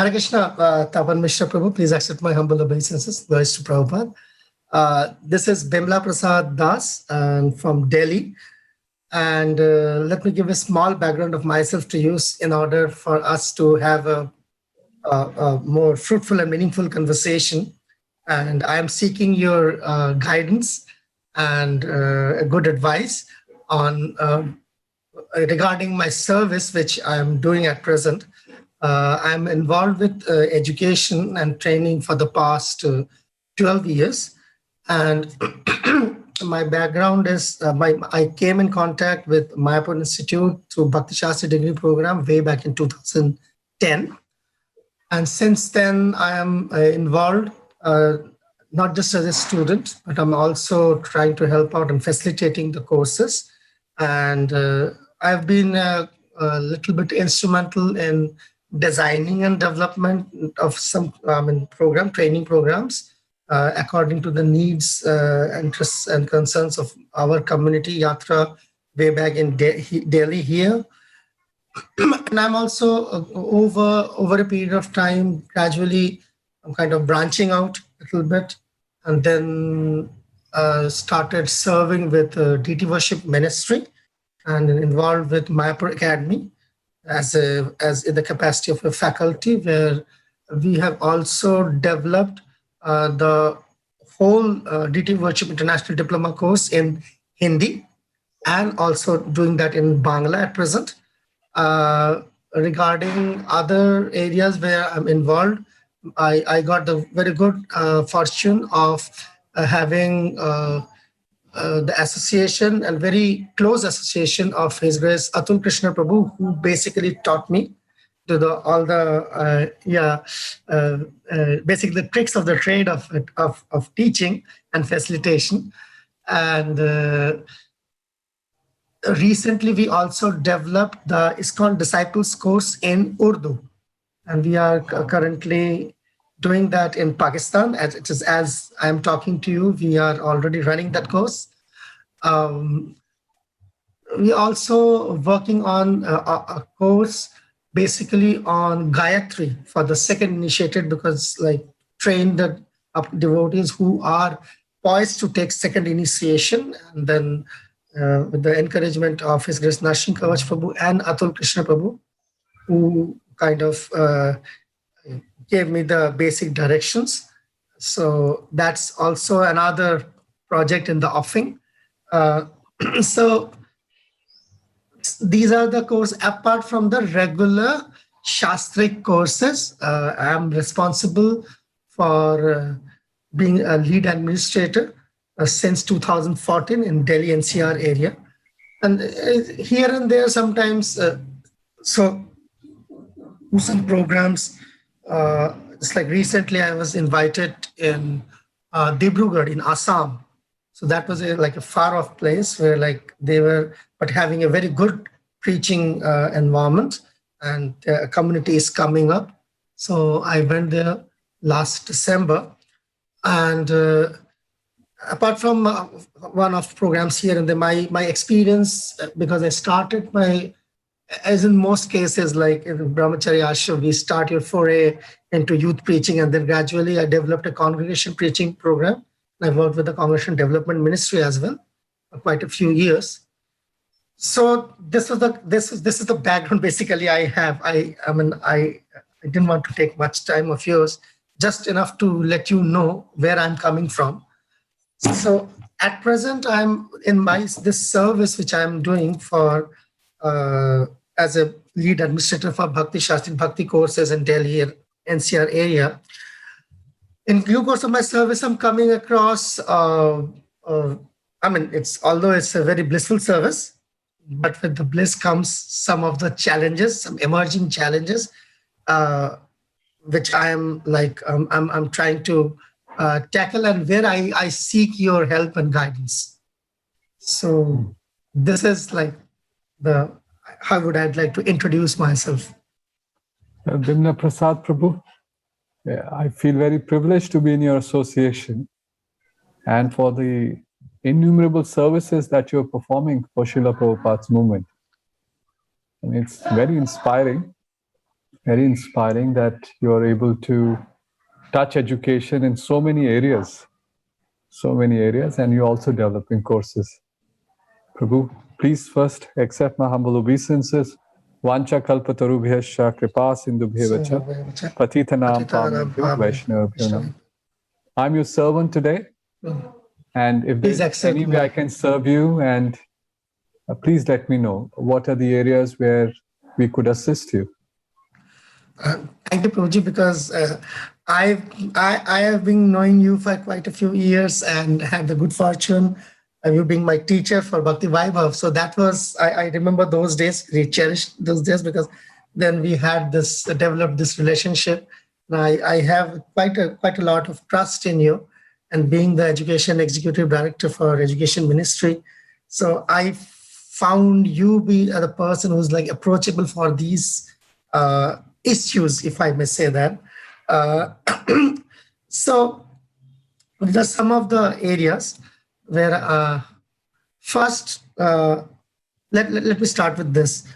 Hare Krishna, Tapan Mishra Prabhu, please accept my humble obeisances. Glories to Prabhupada. This is Bimla Prasad Das from Delhi. And let me give a small background of myself to use in order for us to have a more fruitful and meaningful conversation. And I am seeking your guidance and good advice on regarding my service, which I am doing at present. I'm involved with education and training for the past 12 years. And my background is, I came in contact with Mayapur Institute through Bhakti Shastri degree program way back in 2010. And since then, I am involved, not just as a student, but I'm also trying to help out in facilitating the courses. And I've been a little bit instrumental in designing and development of some training programs according to the needs, interests, and concerns of our community, Yatra, way back in Delhi here. And I'm also over a period of time, gradually, I'm kind of branching out a little bit, and then started serving with DT Worship Ministry and involved with Mayapur Academy as in the capacity of a faculty, where we have also developed the whole DT Worship International Diploma course in Hindi, and also doing that in Bangla at present. Regarding other areas where I'm involved, I got the very good fortune of having the association and very close association of His Grace Atul Krishna Prabhu, who basically taught me to basically the tricks of the trade of teaching and facilitation. And recently, we also developed the ISKCON Disciples course in Urdu, and we are currently doing that in Pakistan. As I'm talking to you, we are already running that course. We also working on a course basically on Gayatri for the second initiated, because train the devotees who are poised to take second initiation, and then with the encouragement of His Grace Narsingh Kavach Prabhu and Atul Krishna Prabhu, who kind of gave me the basic directions. So that's also another project in the offing. So these are the courses. Apart from the regular Shastric courses, I am responsible for being a lead administrator since 2014 in Delhi NCR area. And here and there sometimes, so some programs, it's like recently I was invited in Dibrugarh in Assam. So that was like a far off place where they were, but having a very good preaching environment, and a community is coming up. So I went there last December. And apart from one of programs here and there, my experience, because I started as in most cases, like in Brahmacharya Ashram, we start your foray into youth preaching, and then gradually I developed a congregation preaching program. I worked with the Congregation Development Ministry as well for quite a few years. So this is the background basically I have. I didn't want to take much time of yours, just enough to let you know where I'm coming from. So at present, I'm in this service which I'm doing for as a lead administrator for Bhakti Shastri Bhakti courses in Delhi NCR area. In due course of my service, I'm coming across, although it's a very blissful service, but with the bliss comes some of the challenges, some emerging challenges, which I'm trying to tackle, and where I seek your help and guidance. So this is how would I like to introduce myself? Bimla Prasad Prabhu, I feel very privileged to be in your association and for the innumerable services that you're performing for Srila Prabhupada's movement. And it's very inspiring. Very inspiring that you are able to touch education in so many areas, and you're also developing courses. Prabhu, please first accept my humble obeisances. Vancha kalpatarubhyascha kripa sindhubhyevacha patitanam pavnebhyo vaishnavabhyo namo. I'm your servant today, and if there's any way I can serve you, and please let me know what are the areas where we could assist you. Thank you, Prabhuji, because I have been knowing you for quite a few years and had the good fortune of you being my teacher for Bhakti Vaibhav. So that was, I remember those days, we cherished those days, because then we had this, developed this relationship. And I have quite a lot of trust in you, and being the Education Executive Director for Education Ministry. So I found you be the person who's like approachable for these issues, if I may say that. So there's some of the areas where first, let me start with this.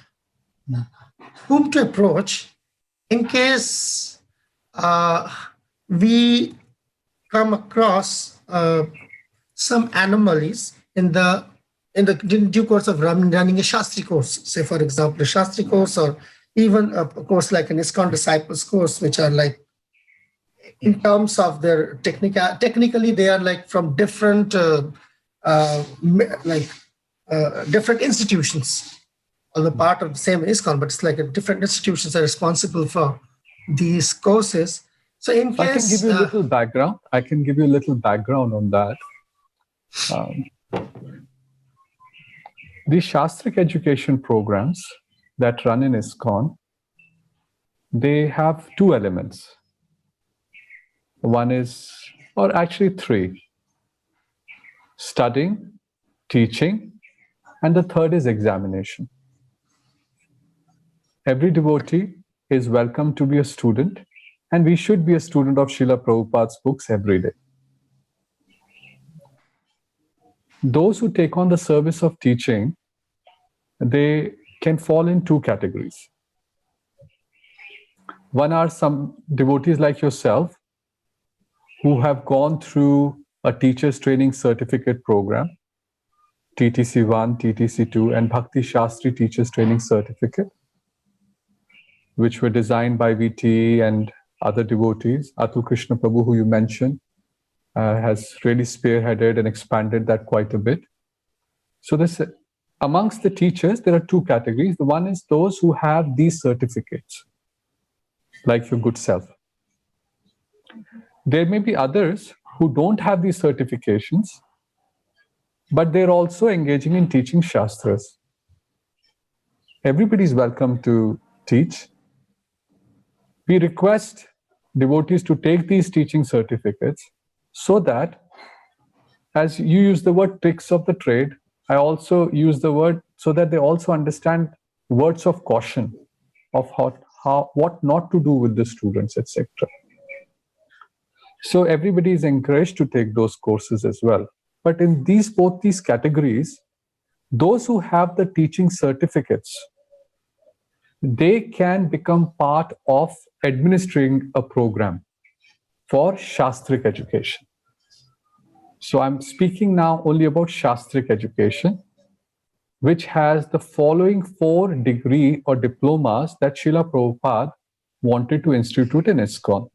Whom to approach in case we come across some anomalies in the due course of running a Shastri course, say for example, a Shastri course, or even a course like an ISKCON Disciples course, which are like, in terms of their technically, they are like from different different institutions, or the part of the same ISKCON, but it's like a different institutions are responsible for these courses. So in case, I can give you a little background. I can give you a little background on that. The Shastric education programs that run in ISKCON, they have two elements. One is, or actually three: studying, teaching, and the third is examination. Every devotee is welcome to be a student, and we should be a student of Srila Prabhupada's books every day. Those who take on the service of teaching, they can fall in two categories. One are some devotees like yourself who have gone through a teacher's training certificate program, TTC1, TTC2, and Bhakti Shastri teacher's training certificate, which were designed by VT and other devotees. Atul Krishna Prabhu, who you mentioned, has really spearheaded and expanded that quite a bit. So this, amongst the teachers, there are two categories. The one is those who have these certificates, like your good self. There may be others who don't have these certifications, but they're also engaging in teaching Shastras. Everybody is welcome to teach. We request devotees to take these teaching certificates so that, as you use the word tricks of the trade, I also use the word so that they also understand words of caution of what not to do with the students, etc. So everybody is encouraged to take those courses as well. But in both these categories, those who have the teaching certificates, they can become part of administering a program for Shastric education. So I'm speaking now only about Shastric education, which has the following 4 degree or diplomas that Srila Prabhupada wanted to institute in ISKCON.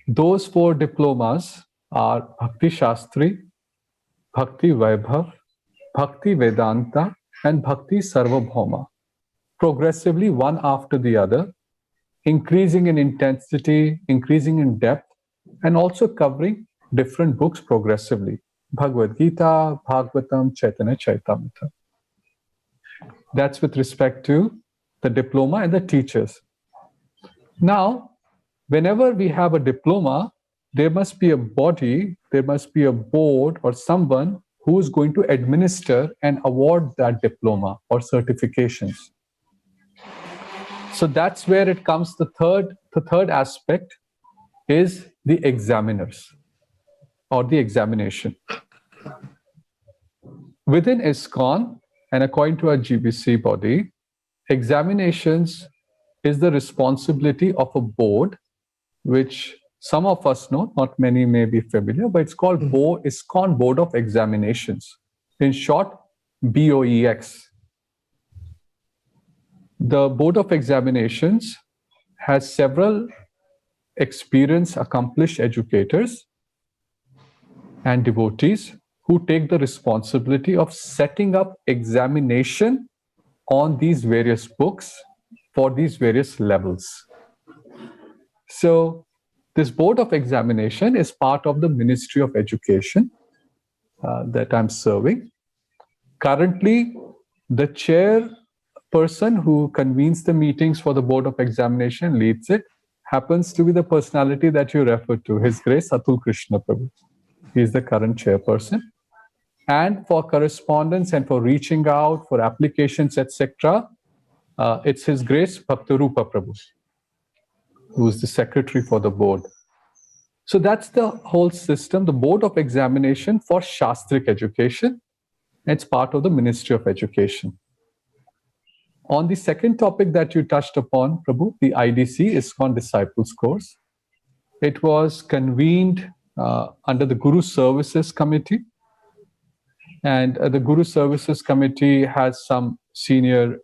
Those 4 diplomas are Bhakti Shastri, Bhakti Vaibhav, Bhakti Vedanta, and Bhakti Sarvabhauma, progressively one after the other, increasing in intensity, increasing in depth, and also covering different books progressively. Bhagavad Gita, Bhagavatam, Chaitanya Charitamrita. That's with respect to the diploma and the teachers. Now, whenever we have a diploma, there must be a body, there must be a board or someone who is going to administer and award that diploma or certifications. So that's where it comes. The third aspect is the examiners or the examination. Within ISKCON and according to our GBC body, examinations is the responsibility of a board, which some of us know, not many may be familiar, but it's called ISKCON Board of Examinations. In short, BOEX. The Board of Examinations has several experienced, accomplished educators and devotees who take the responsibility of setting up examination on these various books for these various levels. So this Board of Examination is part of the Ministry of Education that I'm serving. Currently, the chairperson who convenes the meetings for the Board of Examination, leads it, happens to be the personality that you referred to, His Grace Atul Krishna Prabhu. He is the current chairperson. And for correspondence and for reaching out, for applications, etc., it's His Grace Bhaktarupa Prabhu, who is the secretary for the board. So that's the whole system, the Board of Examination for Shastric education. It's part of the Ministry of Education. On the second topic that you touched upon, Prabhu, the IDC, ISKCON Disciples Course, it was convened under the Guru Services Committee. And the Guru Services Committee has some senior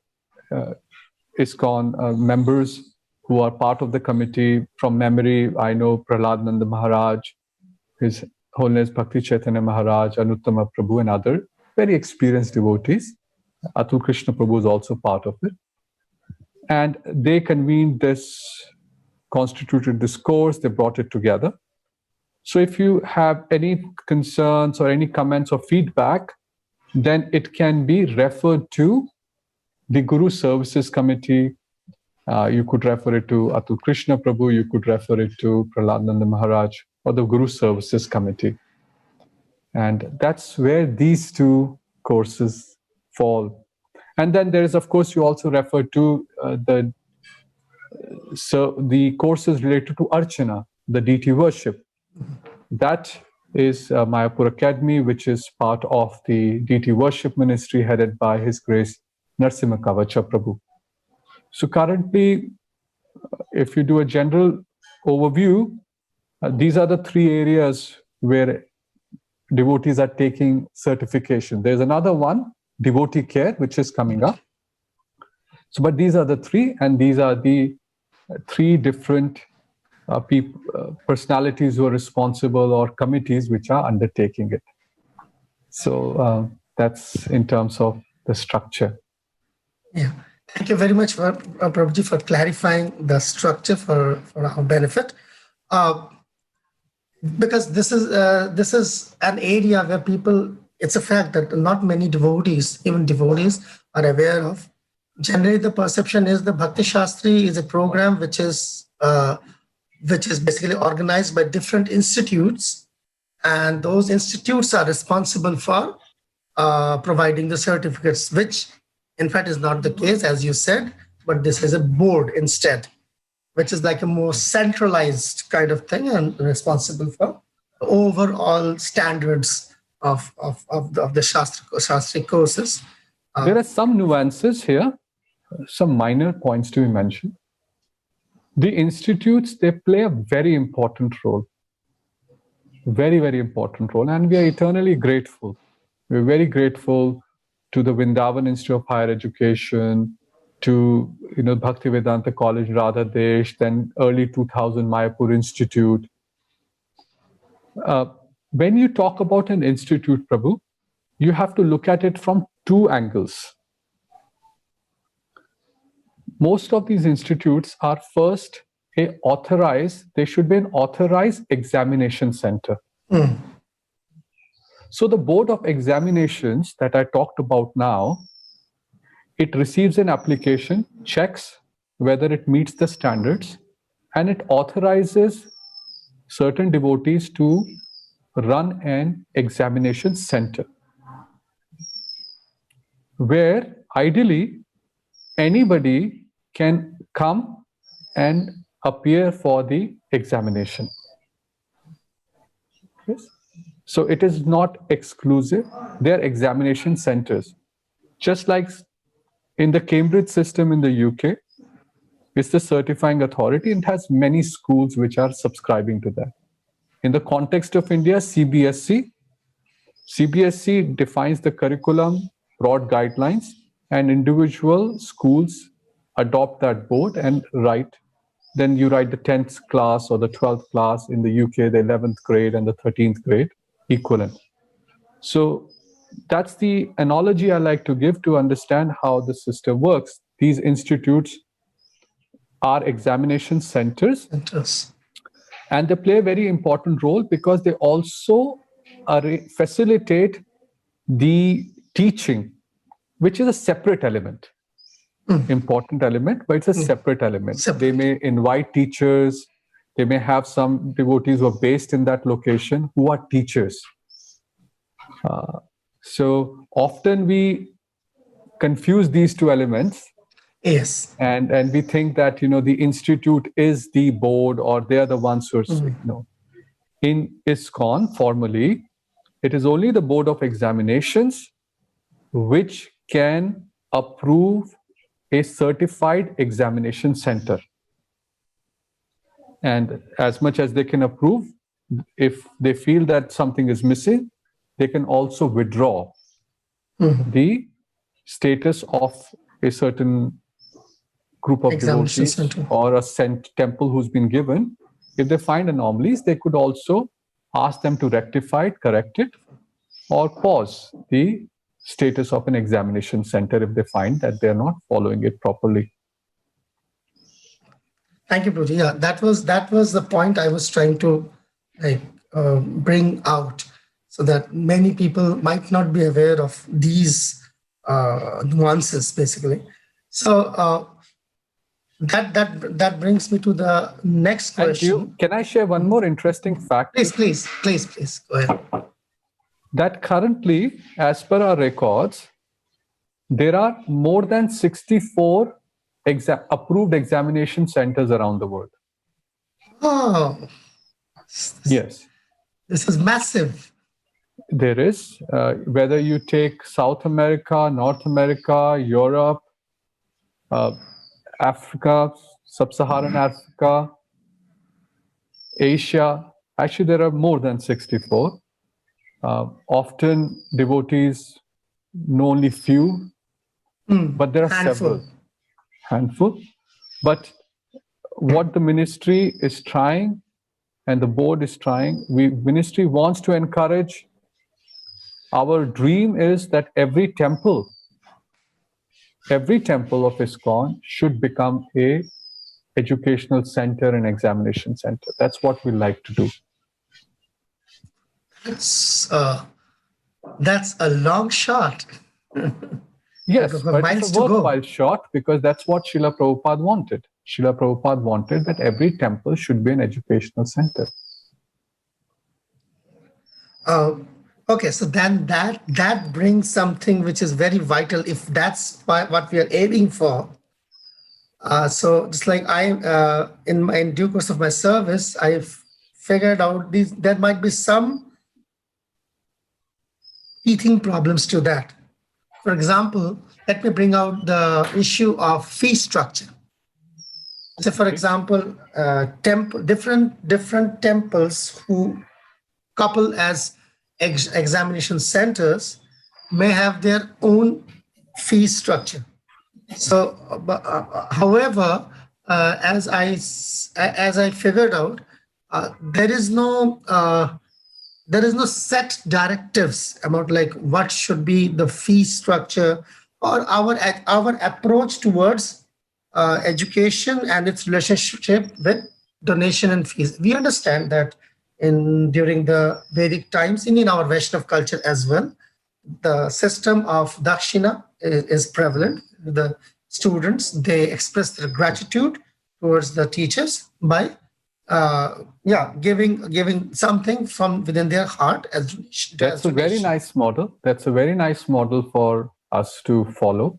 ISKCON members who are part of the committee. From memory, I know Prahlad Nanda Maharaj, His Holiness Bhakti Chaitanya Maharaj, Anuttama Prabhu, and other very experienced devotees. Atul Krishna Prabhu is also part of it. And they convened this, constituted this course, they brought it together. So if you have any concerns or any comments or feedback, then it can be referred to the Guru Services Committee. You could refer it to Atul Krishna Prabhu, you could refer it to Prahlad Nanda Maharaj or the Guru Services Committee. And that's where these two courses fall. And then there is, of course, you also refer to the courses related to Archana, the deity worship. That is Mayapur Academy, which is part of the deity worship ministry headed by His Grace Narsimha Kavacha Prabhu. So currently, if you do a general overview, these are the three areas where devotees are taking certification. There's another one, devotee care, which is coming up. So, but these are the three, and these are the three different personalities who are responsible, or committees which are undertaking it. So that's in terms of the structure. Yeah. Thank you very much, Prabhuji, for clarifying the structure for our benefit. Because this is an area where people, it's a fact that not many devotees, even devotees, are aware of. Generally, the perception is the Bhakti Shastri is a program which is basically organized by different institutes, and those institutes are responsible for providing the certificates, which in fact is not the case, as you said, but this is a board instead, which is like a more centralized kind of thing and responsible for overall standards of the Shastri courses. There are some nuances here, some minor points to be mentioned. The institutes, they play a very important role, very, very important role, and we are eternally grateful. We're very grateful to the Vrindavan Institute of Higher Education, to Bhaktivedanta College Radhadesh, then early 2000 Mayapur Institute. When you talk about an institute, Prabhu, you have to look at it from two angles. Most of these institutes are first they should be an authorized examination center. So the Board of Examinations that I talked about now, it receives an application, checks whether it meets the standards, and it authorizes certain devotees to run an examination center, where ideally anybody can come and appear for the examination. Yes? So it is not exclusive. They're examination centers. Just like in the Cambridge system in the UK, It's the certifying authority, and it has many schools which are subscribing to that. In the context of India, CBSE defines the curriculum, broad guidelines, and individual schools adopt that board and write. Then you write the 10th class or the 12th class in the UK, the 11th grade and the 13th grade equivalent. So that's the analogy I like to give to understand how the system works. These institutes are examination centers, and they play a very important role because they also facilitate the teaching, which is a separate element. Important element, but it's a separate element. They may invite teachers, they may have some devotees who are based in that location who are teachers. So often we confuse these two elements. Yes. And we think that, the institute is the board or they're the ones who are, In ISKCON, formally, it is only the Board of Examinations which can approve a certified examination center. And as much as they can approve, if they feel that something is missing, they can also withdraw the status of a certain group of devotees or a temple who's been given. If they find anomalies, they could also ask them to rectify it, correct it, or pause the status of an examination center if they find that they're not following it properly. Thank you, Prabhuji. Yeah, that was the point I was trying to bring out, so that many people might not be aware of these nuances, basically. So that brings me to the next question. Can I share one more interesting fact? Please, go ahead. That currently, as per our records, there are more than 64 approved examination centers around the world. Oh, yes. This is massive. There is, whether you take South America, North America, Europe, Africa, Sub-Saharan Africa, Asia. Actually, there are more than 64. Often devotees know only few, but there are several. Handful. But what the ministry is trying and the board is trying, ministry wants to encourage. Our dream is that every temple of ISKCON should become a educational center and examination center. That's what we like to do. That's a long shot. Yes, but it's a worthwhile shot because that's what Srila Prabhupada wanted. Srila Prabhupada wanted that every temple should be an educational center. Okay, so then that brings something which is very vital if that's what we are aiming for. So just like in due course of my service, I've figured out there might be some teething problems to that. For example, let me bring out the issue of fee structure. So, for example, different temples who couple as examination centers may have their own fee structure. So, however, as I figured out, there is no set directives about like what should be the fee structure or our approach towards education and its relationship with donation and fees. We understand that during the Vedic times, in our Vaishnav culture as well, the system of dakshina is prevalent. The students, they express their gratitude towards the teachers by giving something from within their heart as donation. That's a very nice model. That's a very nice model for us to follow.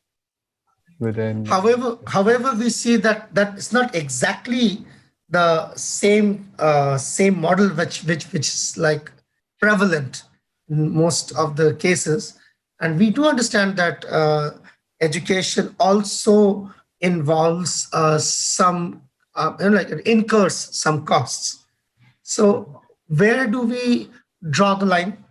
However, we see that it's not exactly the same model which is like prevalent in most of the cases, and we do understand that education also involves some, like it incurs some costs. So where do we draw the line?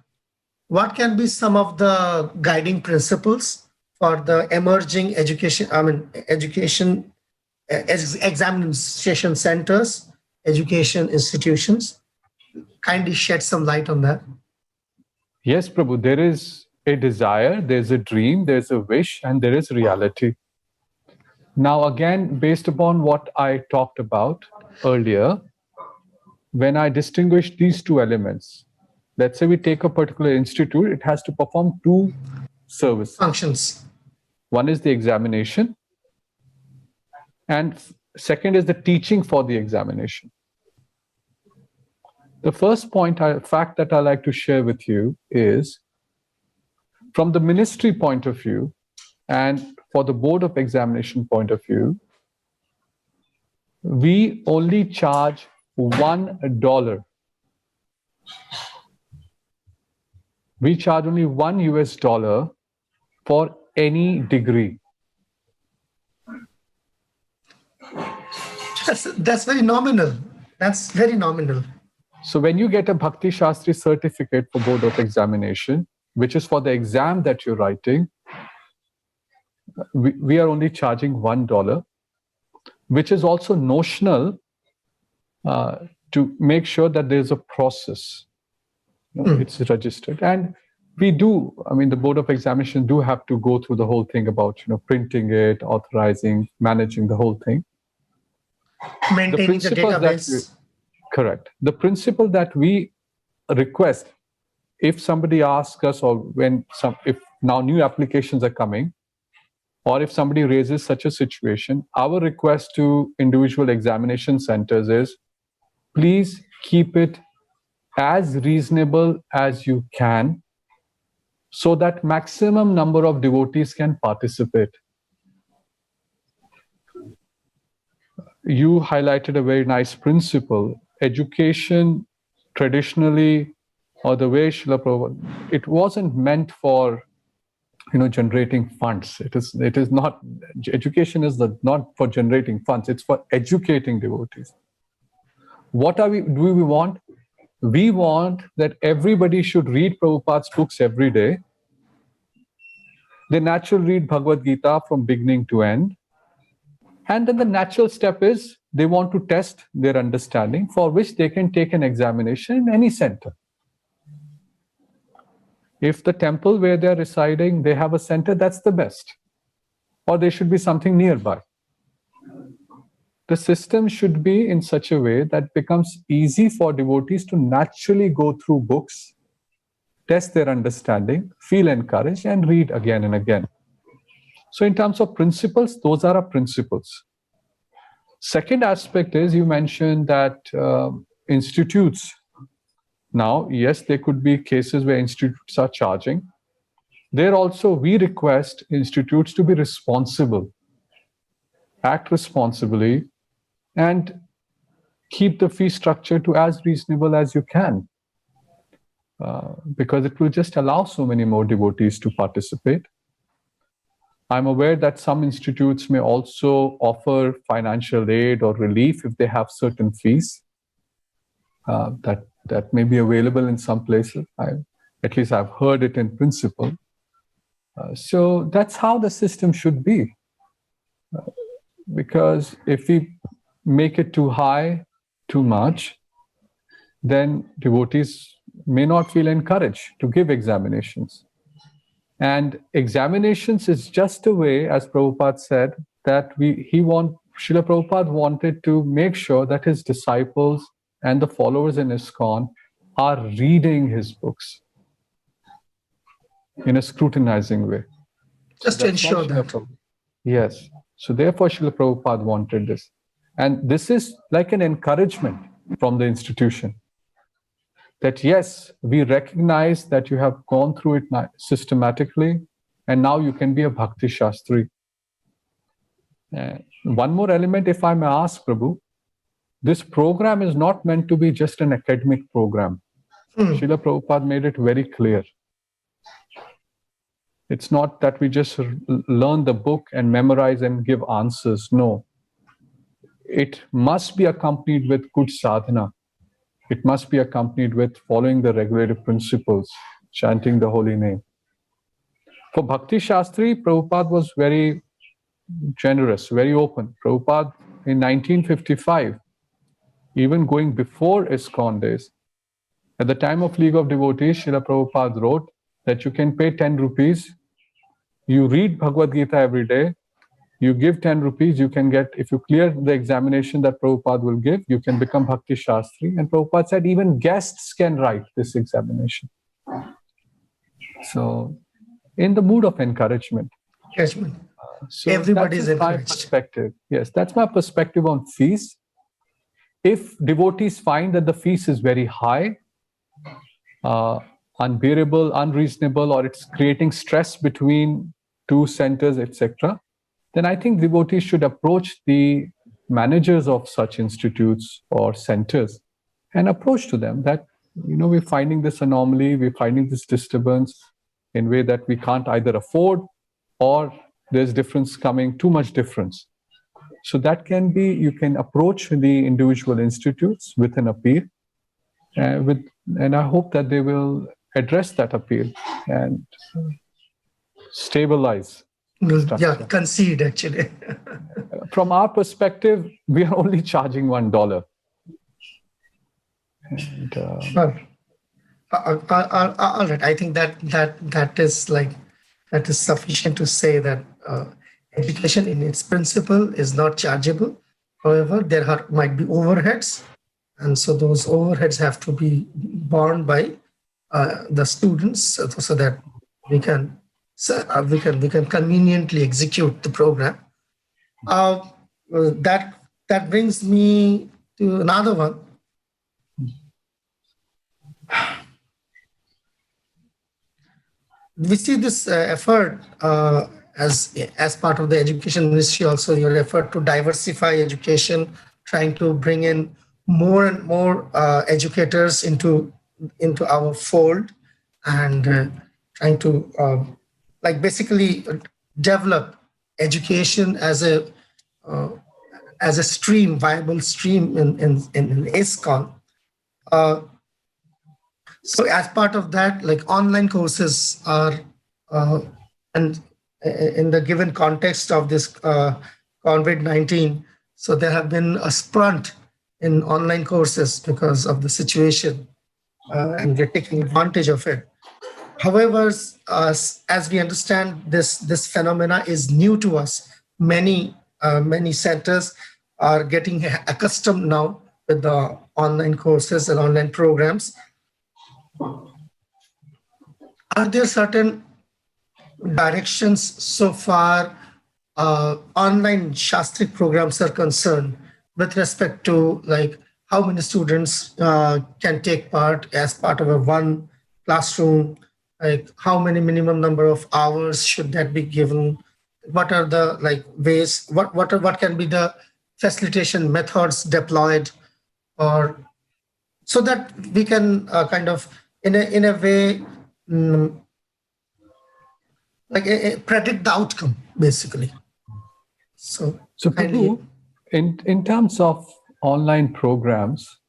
What can be some of the guiding principles for the emerging education, education examination centers, education institutions? Kindly shed some light on that. Yes, Prabhu, there is a desire, there's a dream, there's a wish, and there is reality. Now, again, based upon what I talked about earlier, when I distinguish these two elements, let's say we take a particular institute, it has to perform two services. Functions. One is the examination, and second is the teaching for the examination. The first fact that I like to share with you is, from the ministry point of view and for the board of examination point of view, we only charge $1. We charge only $1 for any degree. That's very nominal. That's very nominal. So when you get a Bhakti Shastri certificate for board of examination, which is for the exam that you're writing, we are only charging $1, which is also notional to make sure that there's a process. It's registered. And we do, the board of examination do have to go through the whole thing about, printing it, authorizing, managing the whole thing. Maintaining the database. Correct. The principle that we request, if somebody asks us, or if now new applications are coming, or if somebody raises such a situation, our request to individual examination centers is, please keep it as reasonable as you can, so that maximum number of devotees can participate. You highlighted a very nice principle. Education traditionally, or the way Srila Prabhupada, it wasn't meant for generating funds. It is not. Education is not for generating funds. It's for educating devotees. What do we want? We want that everybody should read Prabhupada's books every day. They naturally read Bhagavad Gita from beginning to end. And then the natural step is they want to test their understanding, for which they can take an examination in any center. If the temple where they're residing, they have a center, that's the best. Or there should be something nearby. The system should be in such a way that becomes easy for devotees to naturally go through books, test their understanding, feel encouraged, and read again and again. So in terms of principles, those are our principles. Second aspect is, you mentioned that institutes, now, yes, there could be cases where institutes are charging. There also, we request institutes to be responsible, act responsibly, and keep the fee structure to as reasonable as you can, because it will just allow so many more devotees to participate. I'm aware that some institutes may also offer financial aid or relief if they have certain fees that may be available in some places. At least I've heard it in principle. So that's how the system should be. Because if we make it too high, too much, then devotees may not feel encouraged to give examinations. And examinations is just a way, as Prabhupada said, that Srila Prabhupada wanted to make sure that his disciples and the followers in ISKCON are reading his books in a scrutinizing way. Just to ensure that. Yes. So therefore, Srila Prabhupada wanted this. And this is like an encouragement from the institution, that yes, we recognize that you have gone through it systematically, and now you can be a Bhakti Shastri. One more element, if I may ask, Prabhu, this program is not meant to be just an academic program. Srila Prabhupada made it very clear. It's not that we just learn the book and memorize and give answers. No. It must be accompanied with good sadhana. It must be accompanied with following the regulative principles, chanting the holy name. For Bhakti Shastri, Prabhupada was very generous, very open. Prabhupada in 1955, even going before ISKCON days, at the time of League of Devotees, Srila Prabhupada wrote that you can pay 10 rupees, you read Bhagavad Gita every day, you give 10 rupees, you can get, if you clear the examination that Prabhupada will give, you can become Bhakti Shastri. And Prabhupada said even guests can write this examination. So, in the mood of encouragement. Judgment. So Everybody is that's my encouraged. perspective. Yes, that's my perspective on fees. If devotees find that the fees is very high, unbearable, unreasonable, or it's creating stress between two centers, etc., then I think devotees should approach the managers of such institutes or centers and approach to them that, we're finding this anomaly, we're finding this disturbance in a way that we can't either afford, or there's difference coming, too much difference. So that can be, you can approach the individual institutes with an appeal, and I hope that they will address that appeal and stabilize. Yeah, concede actually. From our perspective, we are only charging $1. And, all right. I think that is sufficient to say that education in its principle is not chargeable. However, there might be overheads, and so those overheads have to be borne by the students, so that we can conveniently execute the program. That brings me to another one. We see this effort as part of the Education Ministry, also your effort to diversify education, trying to bring in more and more educators into our fold, and trying to basically develop education as a stream, viable stream in ISKCON. So as part of that, online courses are, and in the given context of this COVID-19, so there have been a sprint in online courses because of the situation, and we're taking advantage of it. However, as we understand, this phenomena is new to us. Many centers are getting accustomed now with the online courses and online programs. Are there certain directions so far online Shastric programs are concerned with respect to how many students can take part as part of a one classroom? How many minimum number of hours should that be given? What are the ways? What can be the facilitation methods deployed, or so that we can kind of in a way predict the outcome, basically. So Prabhu, in terms of online programs,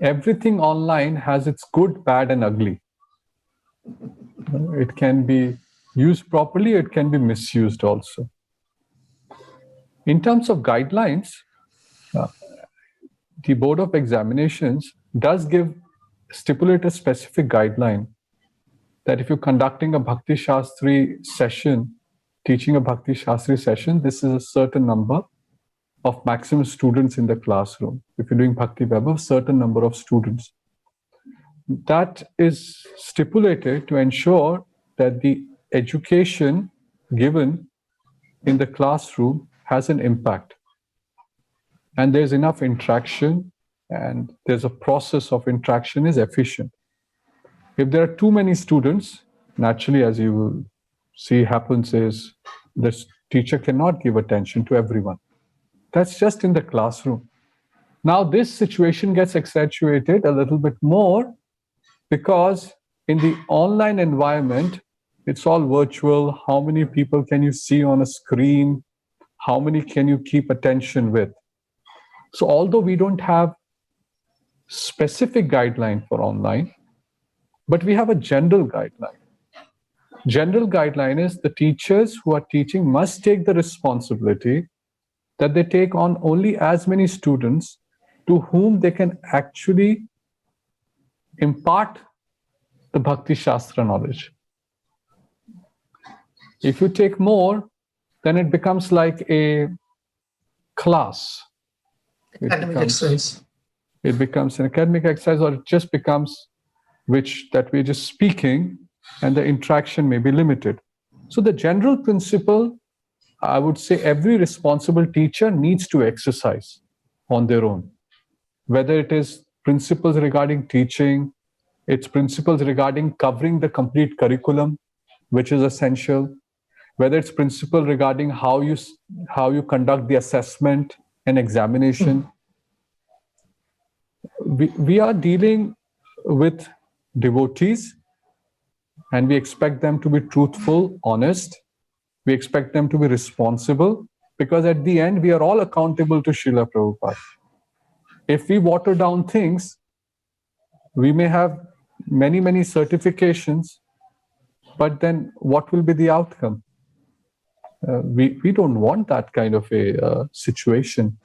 everything online has its good, bad, and ugly. It can be used properly, it can be misused also. In terms of guidelines, the Board of Examinations does stipulate a specific guideline that if you're conducting a Bhakti Shastri session, teaching a Bhakti Shastri session, this is a certain number of maximum students in the classroom. If you're doing Bhakti Vaibhav, a certain number of students. That is stipulated to ensure that the education given in the classroom has an impact. And there's enough interaction, and there's a process of interaction is efficient. If there are too many students, naturally, as you will see happens is the teacher cannot give attention to everyone. That's just in the classroom. Now this situation gets accentuated a little bit more because in the online environment, It's all virtual. How many people can you see on a screen? How many can you keep attention with? So although we don't have specific guideline for online, but we have a general guideline. General guideline is the teachers who are teaching must take the responsibility that they take on only as many students to whom they can actually impart the Bhakti Shastra knowledge. If you take more, then it becomes like a class. Academic exercise. It becomes an academic exercise, or it just becomes that we're just speaking and the interaction may be limited. So the general principle, I would say every responsible teacher needs to exercise on their own. Whether it is principles regarding teaching, it's principles regarding covering the complete curriculum, which is essential. Whether it's principle regarding how you conduct the assessment and examination. We are dealing with devotees, and we expect them to be truthful, honest. We expect them to be responsible, because at the end, we are all accountable to Srila Prabhupada. If we water down things, we may have many, many certifications, but then what will be the outcome? We don't want that kind of a situation.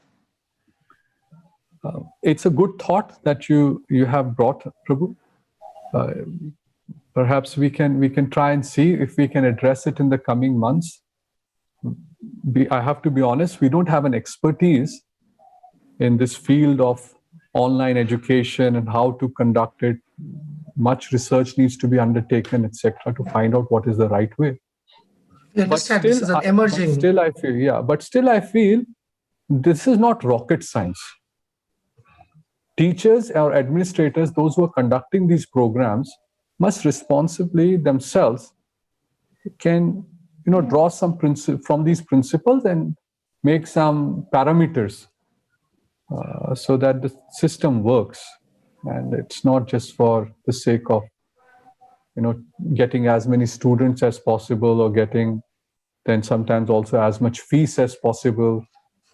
It's a good thought that you have brought, Prabhu. Perhaps we can try and see if we can address it in the coming months. I have to be honest, we don't have an expertise in this field of online education and how to conduct it. Much research needs to be undertaken, etc., to find out what is the right way. But still, this is an emerging. But still I feel this is not rocket science. Teachers or administrators, those who are conducting these programs, must responsibly themselves can draw some from these principles and make some parameters so that the system works, and it's not just for the sake of getting as many students as possible, or getting then sometimes also as much fees as possible.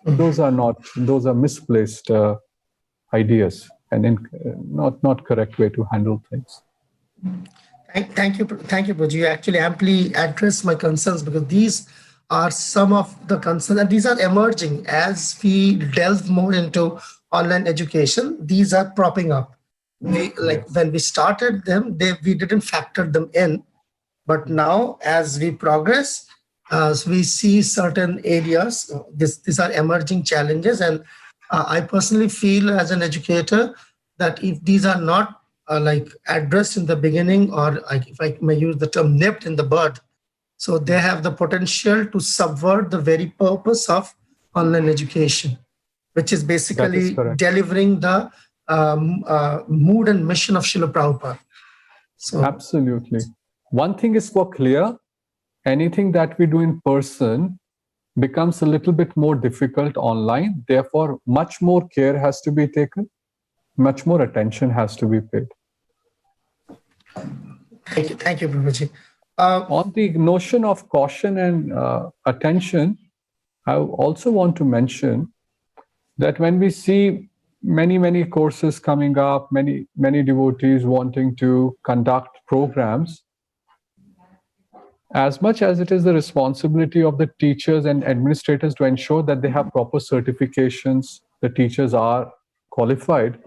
Those are misplaced ideas, and not correct way to handle things. Thank you, Prabhu. You actually amply addressed my concerns, because these are some of the concerns, and these are emerging as we delve more into online education. These are propping up. When we started them, we didn't factor them in, but now as we progress, we see certain areas. These are emerging challenges, and I personally feel as an educator that if these are not addressed in the beginning, or if I may use the term, nipped in the bud, so they have the potential to subvert the very purpose of online education, which is basically delivering the mood and mission of Srila Prabhupada. So absolutely. One thing is for clear, anything that we do in person becomes a little bit more difficult online. Therefore, much more care has to be taken, much more attention has to be paid. Thank you, Prabhuji. On the notion of caution and attention, I also want to mention that when we see many courses coming up, many devotees wanting to conduct programs, as much as it is the responsibility of the teachers and administrators to ensure that they have proper certifications, the teachers are qualified,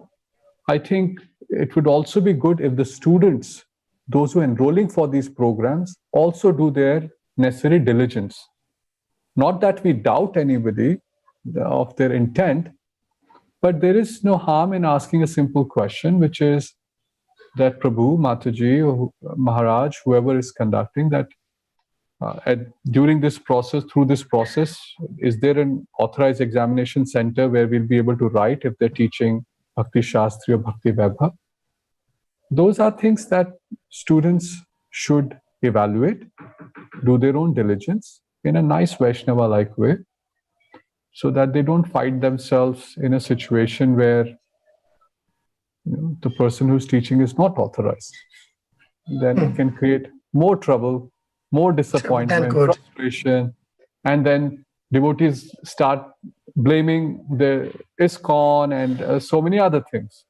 I think it would also be good if the students, those who are enrolling for these programs, also do their necessary diligence. Not that we doubt anybody of their intent, but there is no harm in asking a simple question, which is that Prabhu, Mataji, or Maharaj, whoever is conducting that, through this process, is there an authorized examination center where we'll be able to write if they're teaching Bhakti Shastri or Bhakti Vaibhav? Those are things that students should evaluate, do their own diligence in a nice Vaishnava-like way, so that they don't find themselves in a situation where the person who's teaching is not authorized. Then it can create more trouble more Then disappointment, good. frustration, and then devotees start blaming the ISKCON and so many other things.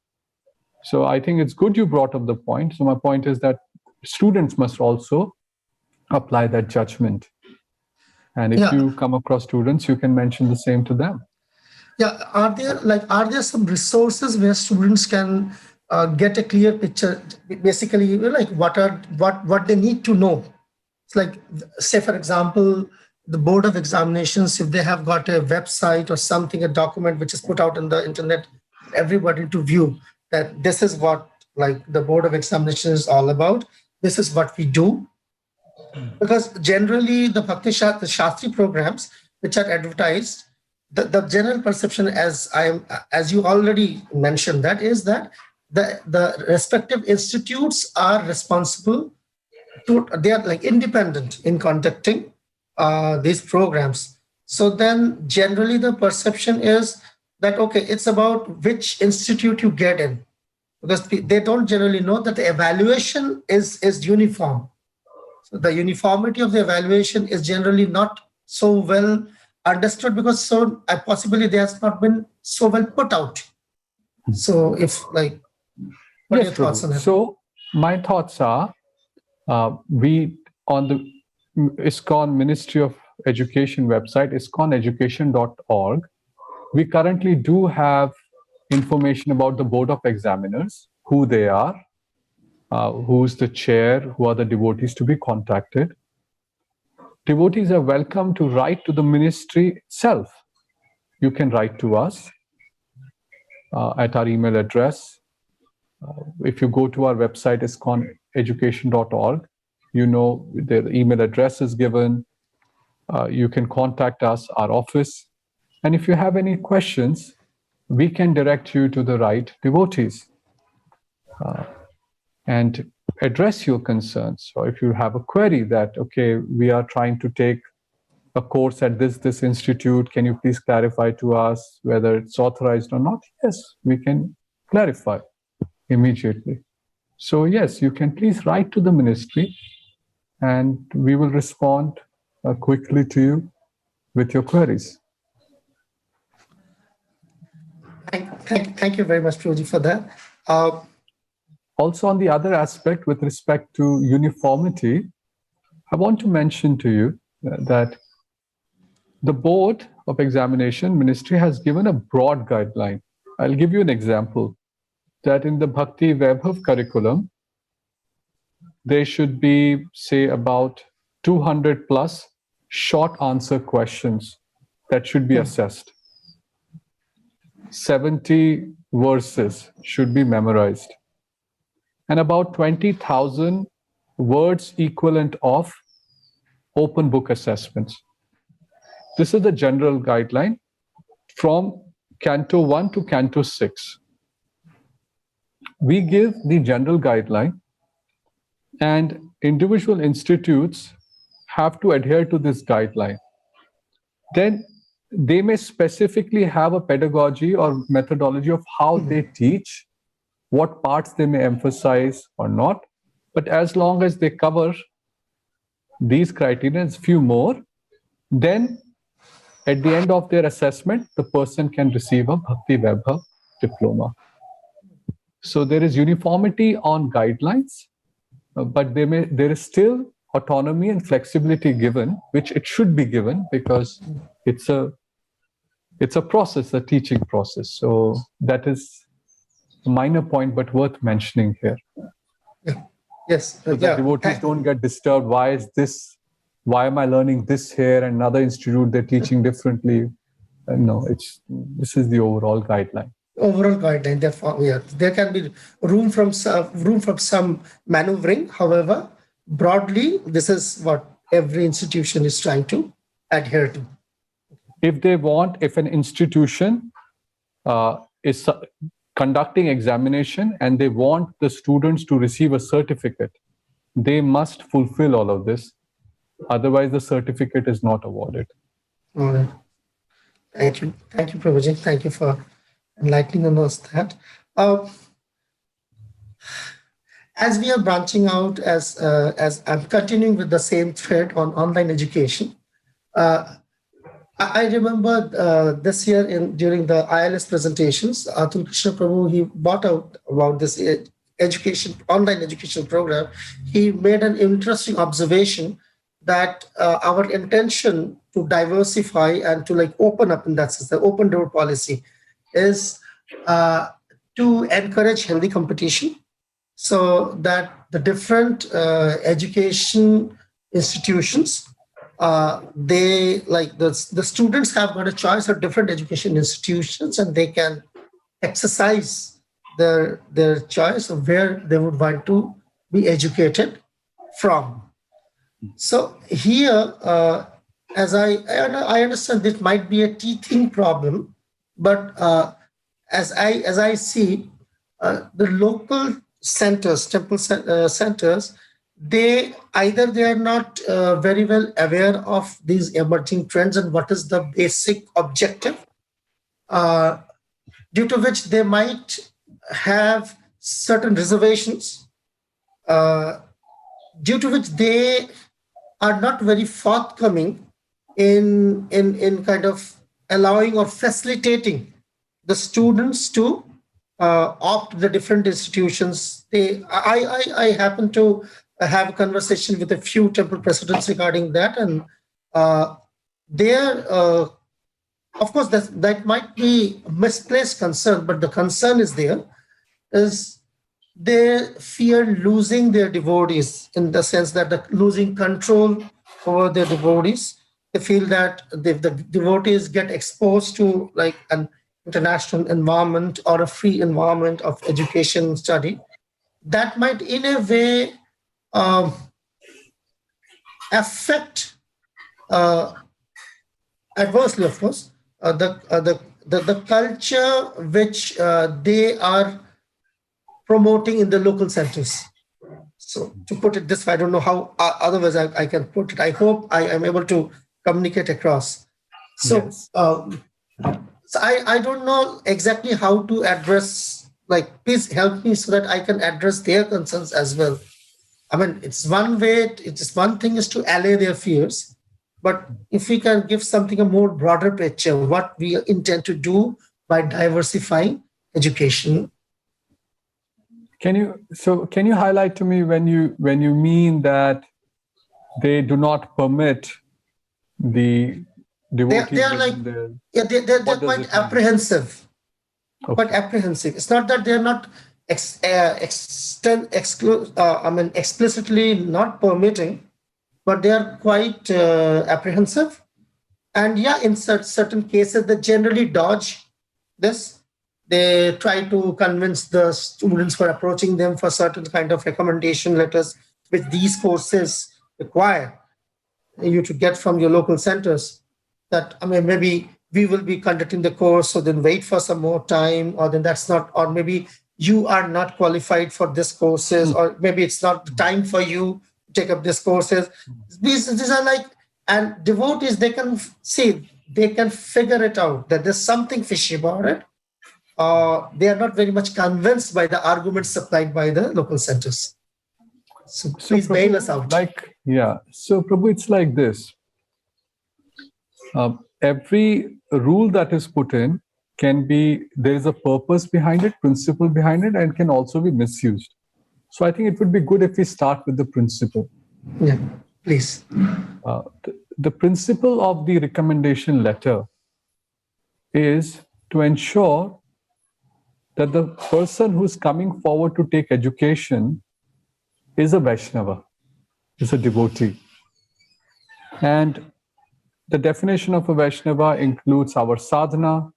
So I think it's good you brought up the point. So my point is that students must also apply that judgment. And if you come across students, you can mention the same to them. Yeah, are there some resources where students can get a clear picture, basically, like what they need to know? It's like, say for example, the Board of Examinations, if they have got a website or something, a document which is put out on the internet, everybody to view that this is what like the Board of Examinations is all about. This is what we do. Because generally the the Shastri programs which are advertised, the general perception, as you already mentioned, that is that the respective institutes are responsible to, they are like independent in conducting these programs. So then generally the perception is that, okay, it's about which institute you get in, because they don't generally know that the evaluation is uniform. So the uniformity of the evaluation is generally not so well understood, because possibly they has not been so well put out. So if like, what are your thoughts on that? So my thoughts are, we on the ISKCON Ministry of Education website, ISKCONeducation.org, we currently do have information about the Board of Examiners, who they are, who's the chair, who are the devotees to be contacted. Devotees are welcome to write to the ministry itself. You can write to us at our email address. If you go to our website, ISKCONeducation.org, you know the email address is given. You can contact us, our office. And if you have any questions, we can direct you to the right devotees and address your concerns. So if you have a query that, okay, we are trying to take a course at this institute, can you please clarify to us whether it's authorized or not? Yes, we can clarify immediately. So yes, you can please write to the ministry and we will respond quickly to you with your queries. Thank you very much, Prabhuji, for that. Also, on the other aspect, with respect to uniformity, I want to mention to you that the Board of Examination Ministry has given a broad guideline. I'll give you an example, that in the Bhakti Vaibhav curriculum, there should be, say, about 200 plus short answer questions that should be assessed. 70 verses should be memorized, and about 20,000 words equivalent of open book assessments. This is the general guideline from Canto 1 to Canto 6. We give the general guideline, and individual institutes have to adhere to this guideline. Then they may specifically have a pedagogy or methodology of how they teach, what parts they may emphasize or not. But as long as they cover these criteria and few more, then at the end of their assessment, the person can receive a Bhakti Vaibhav diploma. So there is uniformity on guidelines, but there is still autonomy and flexibility given, which it should be given, because it's a process, a teaching process. So that is a minor point, but worth mentioning here. Yeah. Yes. So that devotees don't get disturbed. Why am I learning this here and another institute they're teaching differently? No, this is the overall guideline. Overall guideline. Therefore, there can be room from some maneuvering. However, broadly, this is what every institution is trying to adhere to. If an institution is conducting examination and they want the students to receive a certificate, they must fulfill all of this. Otherwise, the certificate is not awarded. All right. Thank you, Prabhuji. Thank you for enlightening us that. as we are branching out, as I'm continuing with the same thread on online education, I remember this year during the ILS presentations, Atul Krishna Prabhu, he brought out about this online education program. He made an interesting observation that our intention to diversify and to like open up, in that sense, the open door policy, is uh, to encourage healthy competition, so that the different education institutions, they like the students have got a choice of different education institutions, and they can exercise their choice of where they would want to be educated from. So here, I understand this might be a teething problem, but as I see, the local centers, centers, they are not very well aware of these emerging trends and what is the basic objective, uh, due to which they might have certain reservations, uh, due to which they are not very forthcoming in kind of allowing or facilitating the students to opt the different institutions. I happen to have a conversation with a few temple presidents regarding that, and they're of course that might be misplaced concern, but the concern is there, is they fear losing their devotees, in the sense that losing control over their devotees. They feel that if the devotees get exposed to like an international environment or a free environment of education and study, that might in a way um, affect uh, adversely, of course, the culture which they are promoting in the local centers. So to put it this way, I don't know how otherwise I can put it. I hope I am able to communicate across. So, Yes. so I don't know exactly how to address, like, please help me so that I can address their concerns as well. I mean, it's one way, it's one thing is to allay their fears, but if we can give something a more broader picture, what we intend to do by diversifying education. Can you highlight to me when you mean that they do not permit the devotees They are like, within their, yeah, they're what does quite it mean? apprehensive, quite Okay. apprehensive. It's not that they're not explicitly not permitting, but they are quite apprehensive. And yeah, in certain cases, they generally dodge this. They try to convince the students for approaching them for certain kind of recommendation letters, which these courses require you to get from your local centers. That, I mean, maybe we will be conducting the course, so then wait for some more time, or then that's not, or maybe you are not qualified for this courses, or maybe it's not the time for you to take up these courses. These are like, and devotees, they can see, they can figure it out that there's something fishy about it. They are not very much convinced by the arguments supplied by the local centers. So please bail Prabhu, us out. So Prabhu, it's like this. Every rule that is put in there is a purpose behind it, principle behind it, and can also be misused. So I think it would be good if we start with the principle. Yeah, please. The principle of the recommendation letter is to ensure that the person who's coming forward to take education is a Vaishnava, is a devotee. And the definition of a Vaishnava includes our sadhana,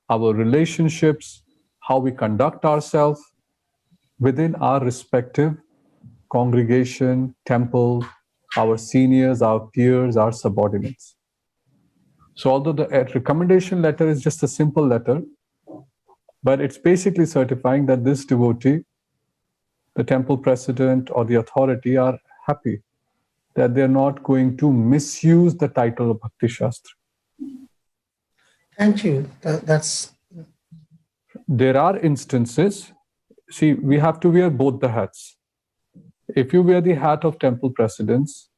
our relationships, how we conduct ourselves within our respective congregation, temple, our seniors, our peers, our subordinates. So although the recommendation letter is just a simple letter, but it's basically certifying that this devotee, the temple president or the authority, are happy that they're not going to misuse the title of Bhakti Shastra. Thank you. That's. There are instances, see, we have to wear both the hats. if you wear the hat of temple presidents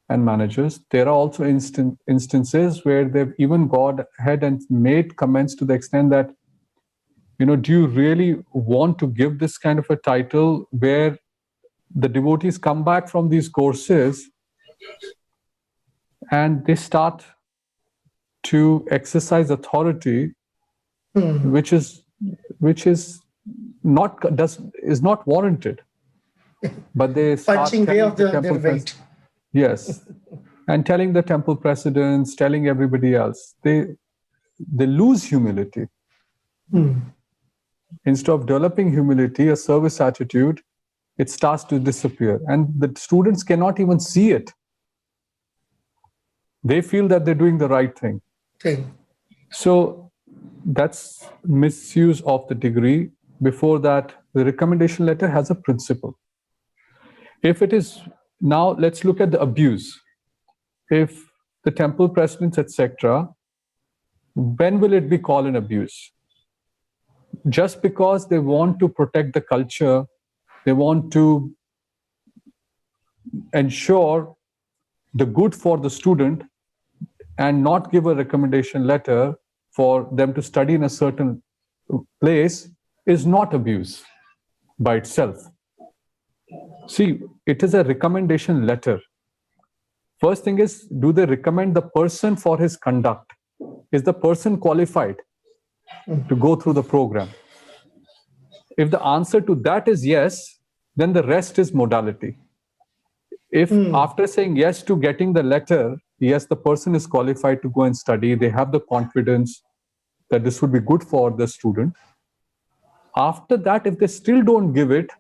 and managers, there are also instances where they've even gone ahead and made comments to the extent that, do you really want to give this kind of a title where the devotees come back from these courses and they start to exercise authority, which is not warranted, but they start punching way of their weight. Yes, and telling the temple presidents, telling everybody else, they lose humility. Instead of developing humility, a service attitude, it starts to disappear, and the students cannot even see it. They feel that they're doing the right thing. So that's misuse of the degree. Before that, the recommendation letter has a principle. If it is, now let's look at the abuse. If the temple presidents, etc., when will it be called an abuse? Just because they want to protect the culture, they want to ensure the good for the student and not give a recommendation letter for them to study in a certain place, is not abuse by itself. See, it is a recommendation letter. First thing is, do they recommend the person for his conduct? Is the person qualified to go through the program? If the answer to that is yes, then the rest is modality. If after saying yes to getting the letter, yes, the person is qualified to go and study, they have the confidence that this would be good for the student. After that, if they still don't give it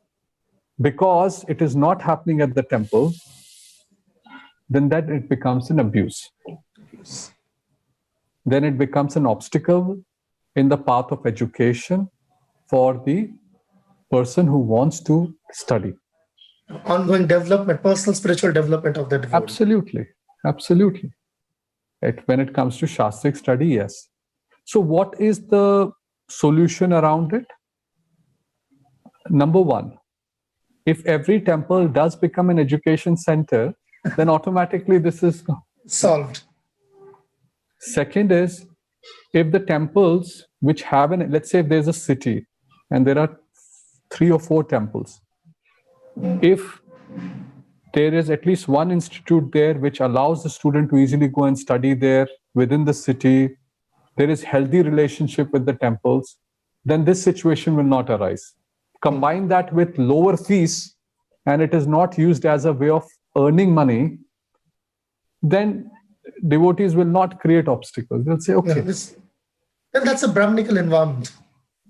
because it is not happening at the temple, then that it becomes an abuse. Then it becomes an obstacle in the path of education for the person who wants to study. Ongoing development, personal spiritual development of the devotee. Absolutely. When it comes to Shastric study, yes. So what is the solution around it? Number one, if every temple does become an education center, then automatically this is solved. Second is, if the temples which have let's say if there's a city and there are 3 or 4 temples, if there is at least one institute there which allows the student to easily go and study there within the city, there is healthy relationship with the temples, then this situation will not arise. Combine that with lower fees and it is not used as a way of earning money, then devotees will not create obstacles. They'll say, okay. Then that's a Brahminical environment.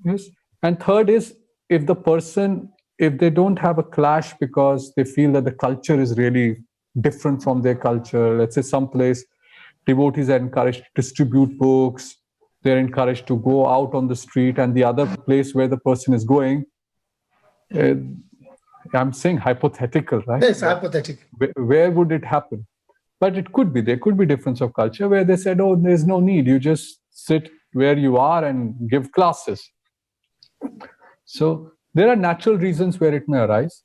Yes. And third is, if they don't have a clash because they feel that the culture is really different from their culture, let's say someplace devotees are encouraged to distribute books, they're encouraged to go out on the street, and the other place where the person is going, I'm saying hypothetical, right? Yes, hypothetical. Where would it happen? But there could be difference of culture where they said, oh, there's no need, you just sit where you are and give classes. So there are natural reasons where it may arise.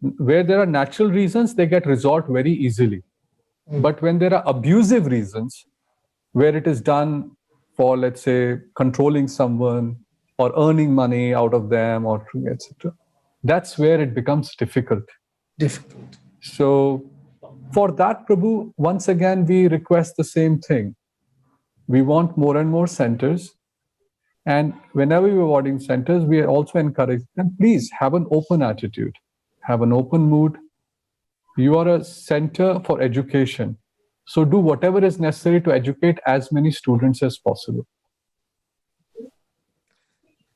Where there are natural reasons, they get resolved very easily. But when there are abusive reasons, where it is done for, let's say, controlling someone or earning money out of them, or etc., that's where it becomes difficult. So for that, Prabhu, once again, we request the same thing. We want more and more centers. And whenever we're awarding centers, we also encourage them, please have an open attitude, have an open mood. You are a center for education. So do whatever is necessary to educate as many students as possible.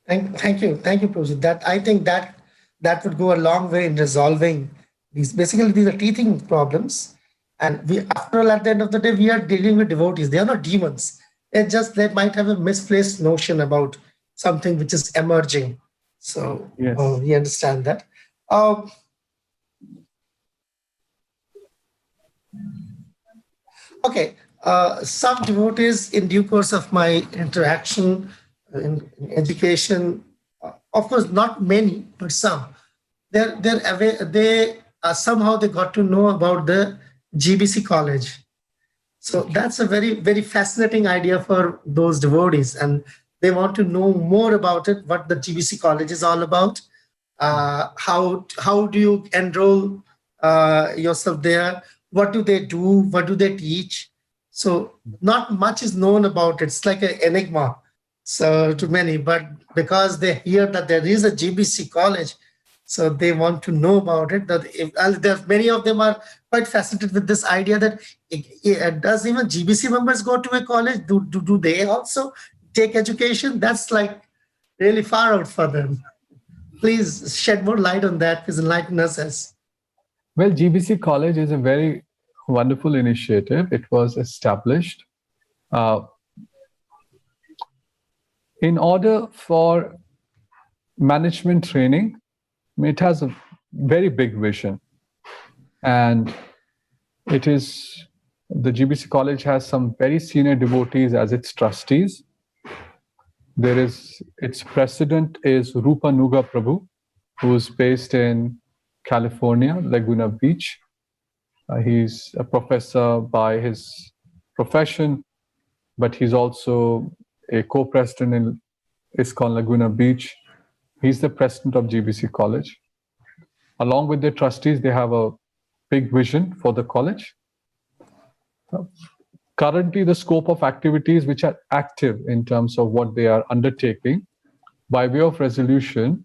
Thank you, Prabhuji. I think that would go a long way in resolving these. Basically, these are teething problems. And after all, at the end of the day, we are dealing with devotees. They are not demons. It's just they might have a misplaced notion about something which is emerging. So yes. We understand that. Okay. Some devotees, in due course of my interaction in education, of course, not many, but some, they're aware, they somehow they got to know about the GBC college. So that's a very, very fascinating idea for those devotees, and they want to know more about it, what the GBC college is all about. How do you enroll yourself there? What do they do? What do they teach? So not much is known about it. It's like an enigma, so to many. But because they hear that there is a GBC college, so they want to know about it. That if, there many of them are quite fascinated with this idea that does even GBC members go to a college? Do they also take education? That's like really far out for them. Please shed more light on that. Please enlighten us as. Well, GBC College is a very wonderful initiative. It was established in order for management training. It has a very big vision, and it is, the GBC College has some very senior devotees as its trustees. There is, its president is Rupa Nuga Prabhu, who is based in California, Laguna Beach. He's a professor by his profession, but he's also a co-president in ISKCON Laguna Beach. He's the president of GBC College. Along with their trustees, they have a big vision for the college. Currently, the scope of activities which are active in terms of what they are undertaking, by way of resolution,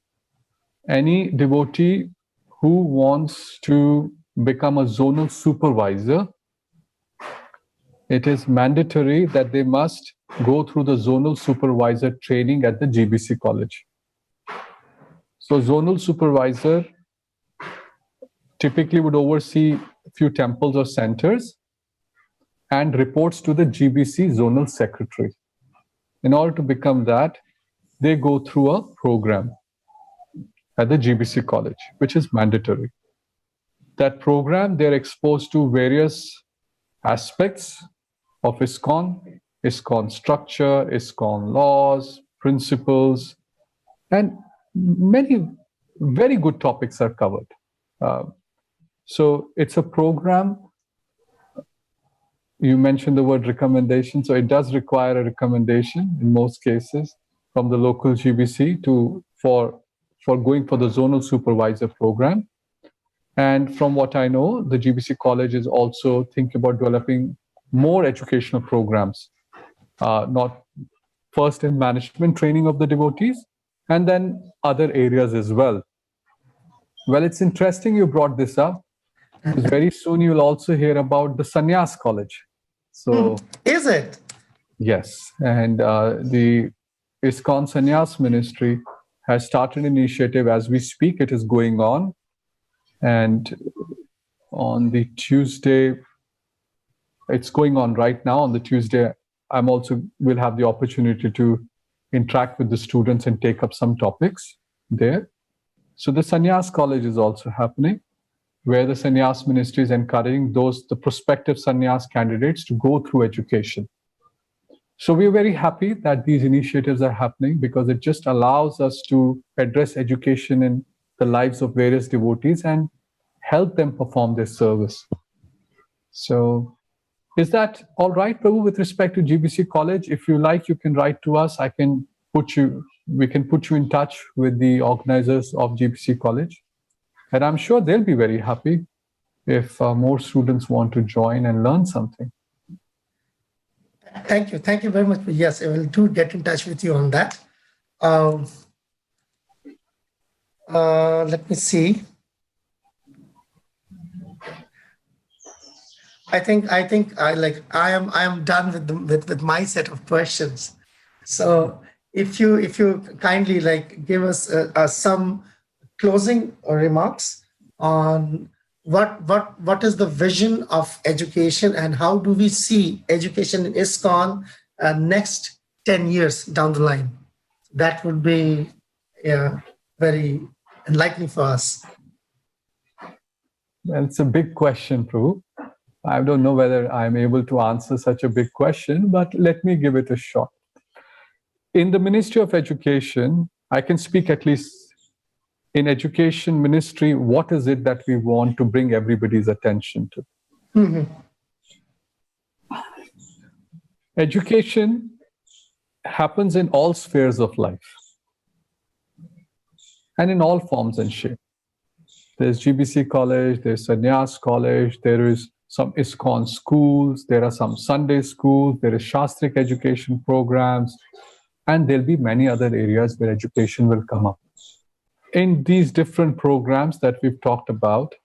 any devotee who wants to become a zonal supervisor, it is mandatory that they must go through the zonal supervisor training at the GBC College. So zonal supervisor typically would oversee a few temples or centers and reports to the GBC zonal secretary. In order to become that, they go through a program at the GBC College, which is mandatory. That program, they're exposed to various aspects of ISKCON, ISKCON structure, ISKCON laws, principles, and many very good topics are covered. So it's a program. You mentioned the word recommendation, so it does require a recommendation in most cases from the local GBC for going for the zonal supervisor program. And from what I know, the GBC College is also thinking about developing more educational programs, not first in management training of the devotees, and then other areas as well. Well, it's interesting you brought this up, because very soon you'll also hear about the Sannyas College. So, is it? Yes, and the ISKCON Sannyas Ministry has started an initiative as we speak. It is going on, and on the Tuesday, it's going on right now. On the Tuesday, I'm also will have the opportunity to interact with the students and take up some topics there. So the Sannyas College is also happening, where the Sannyas Ministry is encouraging the prospective Sannyas candidates to go through education. So we're very happy that these initiatives are happening, because it just allows us to address education in the lives of various devotees and help them perform their service. So is that all right, Prabhu, with respect to GBC College? If you like, you can write to us. We can put you in touch with the organizers of GBC College. And I'm sure they'll be very happy if more students want to join and learn something. Thank you. Thank you very much. Yes, I will get in touch with you on that. Let me see. I think I am done with my set of questions. So if you kindly give us some closing remarks on what is the vision of education, and how do we see education in ISKCON next 10 years down the line? That would be very enlightening for us. Well, it's a big question, Prabhu. I don't know whether I'm able to answer such a big question, but let me give it a shot. In the Ministry of Education, I can speak at least in Education Ministry, what is it that we want to bring everybody's attention to? Education happens in all spheres of life and in all forms and shapes. There's GBC College, there's Sannyas College, there is some ISKCON schools, there are some Sunday schools, there is Shastrik education programs, and there'll be many other areas where education will come up. In these different programs that we've talked about,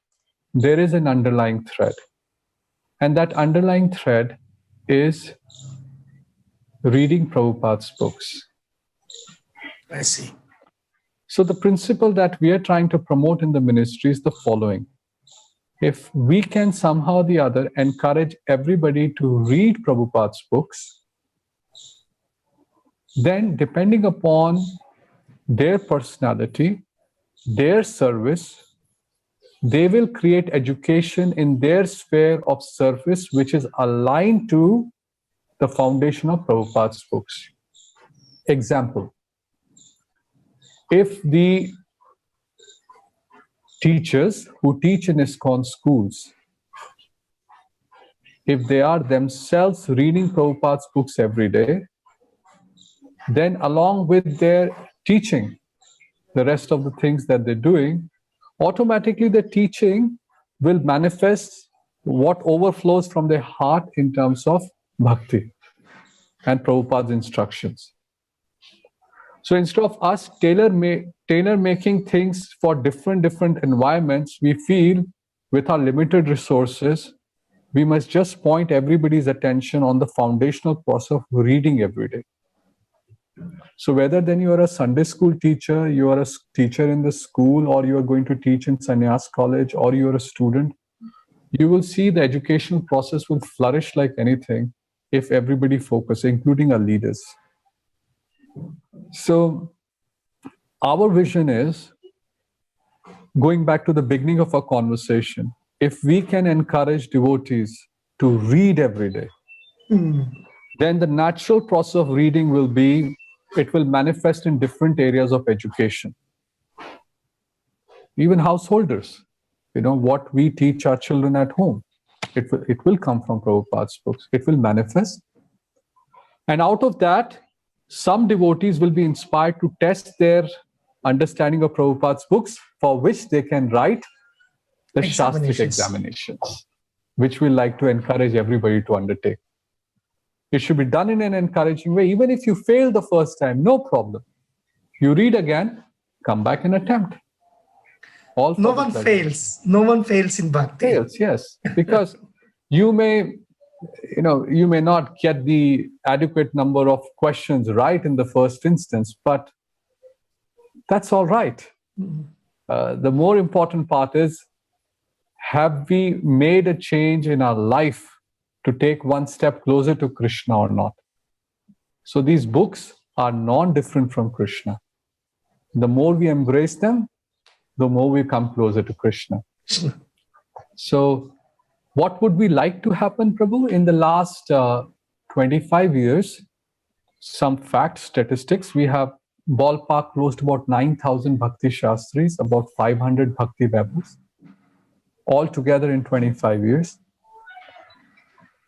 there is an underlying thread. And that underlying thread is reading Prabhupada's books. I see. So the principle that we are trying to promote in the ministry is the following. If we can somehow or the other encourage everybody to read Prabhupada's books, then depending upon their personality, their service, they will create education in their sphere of service which is aligned to the foundation of Prabhupada's books. Example, if the teachers who teach in ISKCON schools, if they are themselves reading Prabhupada's books every day, then along with their teaching, the rest of the things that they're doing, automatically the teaching will manifest what overflows from their heart in terms of bhakti and Prabhupada's instructions. So instead of us tailor-making things for different environments, we feel with our limited resources, we must just point everybody's attention on the foundational process of reading every day. So whether then you are a Sunday school teacher, you are a teacher in the school, or you are going to teach in Sannyas College, or you are a student, you will see the educational process will flourish like anything if everybody focuses, including our leaders. So our vision is, going back to the beginning of our conversation, if we can encourage devotees to read every day, then the natural process of reading will be, it will manifest in different areas of education. Even householders, what we teach our children at home, it will come from Prabhupada's books. It will manifest. And out of that, some devotees will be inspired to test their understanding of Prabhupada's books, for which they can write the Shastrik examinations, which we like to encourage everybody to undertake. It should be done in an encouraging way. Even if you fail the first time, no problem. You read again, come back and attempt. No one fails. No one fails in bhakti. Fails, yes, because you may not get the adequate number of questions right in the first instance, but that's all right. The more important part is, have we made a change in our life to take one step closer to Krishna or not? So these books are non-different from Krishna. The more we embrace them, the more we come closer to Krishna. So what would we like to happen, Prabhu? In the last 25 years, some facts, statistics, we have ballpark close to about 9,000 Bhakti Shastris, about 500 Bhakti Vaibhavas, all together in 25 years.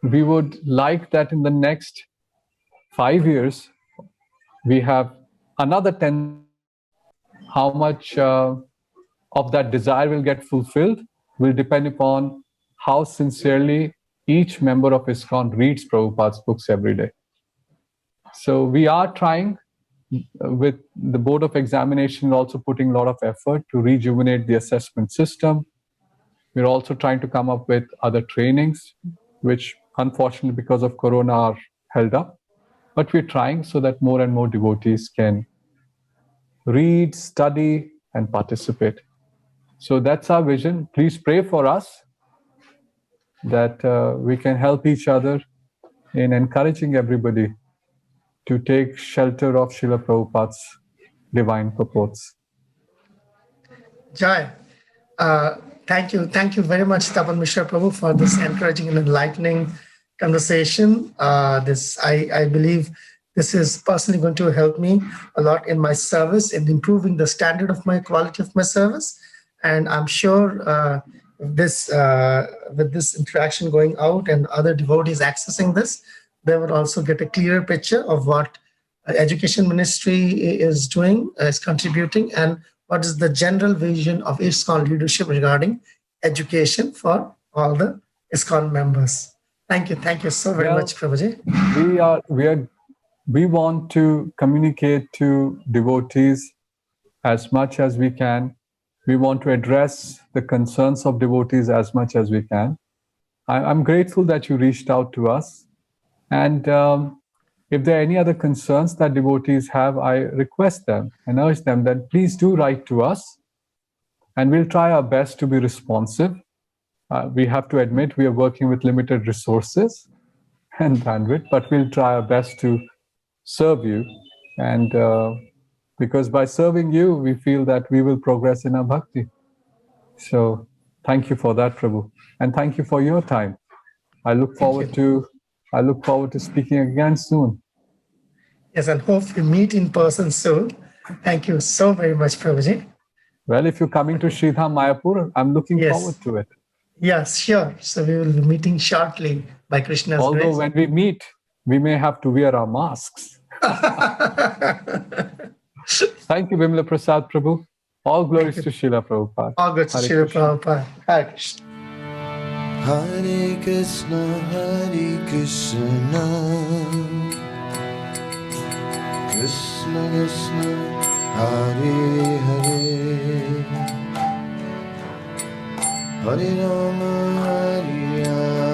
We would like that in the next 5 years, we have another 10. How much of that desire will get fulfilled will depend upon how sincerely each member of ISKCON reads Prabhupada's books every day. So we are trying, with the Board of Examination also putting a lot of effort to rejuvenate the assessment system. We're also trying to come up with other trainings, which unfortunately because of Corona are held up. But we're trying so that more and more devotees can read, study, and participate. So that's our vision. Please pray for us that we can help each other in encouraging everybody to take shelter of Srila Prabhupada's divine purports. Jai. Thank you very much, Tapan Mishra Prabhu, for this encouraging and enlightening conversation. I believe This is personally going to help me a lot in my service, in improving the standard of my quality of my service. And I'm sure with this interaction going out and other devotees accessing this, they would also get a clearer picture of what education ministry is doing, is contributing, and what is the general vision of ISKCON leadership regarding education for all the ISKCON members. Thank you. Thank you so very much, Prabhuji. We want to communicate to devotees as much as we can. We want to address the concerns of devotees as much as we can. I'm grateful that you reached out to us. And if there are any other concerns that devotees have, I request them and urge them that please do write to us. And we'll try our best to be responsive. We have to admit we are working with limited resources and bandwidth, but we'll try our best to serve you. And because by serving you, we feel that we will progress in our bhakti. So thank you for that, Prabhu. And thank you for your time. I look forward to speaking again soon. Yes, and hope we meet in person soon. Thank you so very much, Prabhuji. Well, if you're coming to Sridham Mayapur, I'm looking forward to it. Yes, sure. So we will be meeting shortly by Krishna's grace. Although when we meet, we may have to wear our masks. Thank you, Bimla Prasad Prabhu. All glories to Srila Prabhupada. All glories to Srila Prabhupada. Hare Krishna. Hare Krishna, Hare Krishna, Krishna Krishna, Hare Hare, Hare Rama, Hare Rama,